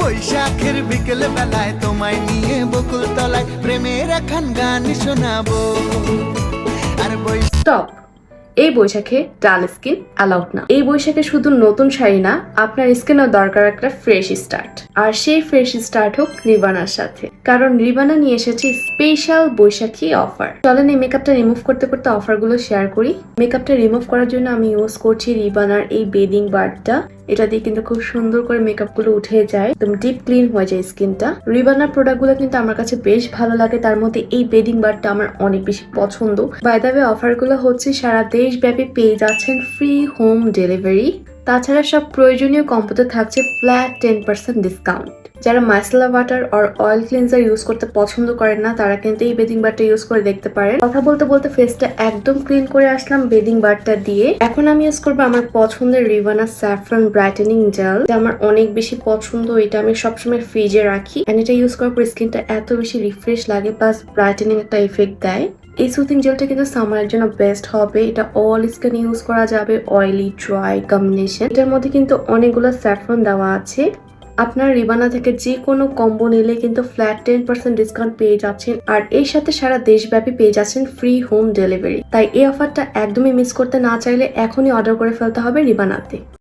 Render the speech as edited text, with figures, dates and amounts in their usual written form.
বৈশাখের বিকেল বেলায় তোমায় নিয়ে বকুল তলায় প্রেমের এখন গান শোনাবো। আর স্টপ! এই বৈশাখে ডাল স্কিন অ্যালাউড না। এই বৈশাখে শুধু নতুন শাড়ি না, আপনার স্কিনও দরকার একটা ফ্রেশ স্টার্ট। আর সেই ফ্রেশ স্টার্ট হোক রিবানার সাথে, কারণ রিবানা নিয়ে এসেছে স্পেশাল বৈশাখী অফার। চলেন এই মেকআপটা রিমুভ করতে করতে অফারগুলো শেয়ার করি। মেকআপটা রিমুভ করার জন্য আমি ইউজ করছি রিবানার এই বেডিং বারটা। এটা দিয়ে কিন্তু খুব সুন্দর করে মেকআপ গুলো উঠে যায়, একদম ডিপ ক্লিন হয়ে যায় স্কিনটা। রিবানার প্রোডাক্ট গুলো কিন্তু আমার কাছে বেশ ভালো লাগে, তার মধ্যে এই বেডিং বারটা আমার অনেক বেশি পছন্দ। বাই দ্য ওয়ে, অফার গুলো হচ্ছে সারা দেশব্যাপী পেয়ে যাচ্ছেন ফ্রি হোম ডেলিভারি। তাছাড়া সব প্রয়োজনীয় কম্বোতে থাকছে ফ্ল্যাট 10% ডিসকাউন্ট। যারা মাইসেলার ওয়াটার আর অয়েল ক্লিনজার ইউজ করতে পছন্দ করেন না, তারা কিন্তু এই বেডিং বারটা ইউজ করে দেখতে পারেন। কথা বলতে বলতে ফেসটা একদম ক্লিন করে আসলাম বেডিং বারটা দিয়ে। এখন আমি ইউজ করবো আমার পছন্দের রিভানা স্যাফরন ব্রাইটেনিং জেল। এটা আমার অনেক বেশি পছন্দ, এটা আমি সবসময় ফ্রিজে রাখি। এন্ড এটা ইউজ করার পর স্কিনটা এত বেশি রিফ্রেশ লাগে, প্লাস ব্রাইটেনিং একটা ইফেক্ট দেয়। এই সুথিং জেলটা কিন্তু সামারের জন্য বেস্ট হবে। এটা অল স্কিন ইউজ করা যাবে, অয়েলি ড্রাই কম্বিনেশন। এটার মধ্যে কিন্তু অনেকগুলো স্যাফরন দেওয়া আছে। আপনার রিবানা থেকে যে কোনো কম্বো নিলে কিন্তু ফ্ল্যাট 10% ডিসকাউন্ট পেয়ে যাচ্ছেন, আর এর সাথে সারা দেশব্যাপী পেয়ে যাচ্ছেন ফ্রি হোম ডেলিভারি। তাই এই অফারটা একদমই মিস করতে না চাইলে এখনই অর্ডার করে ফেলতে হবে রিবানাতে।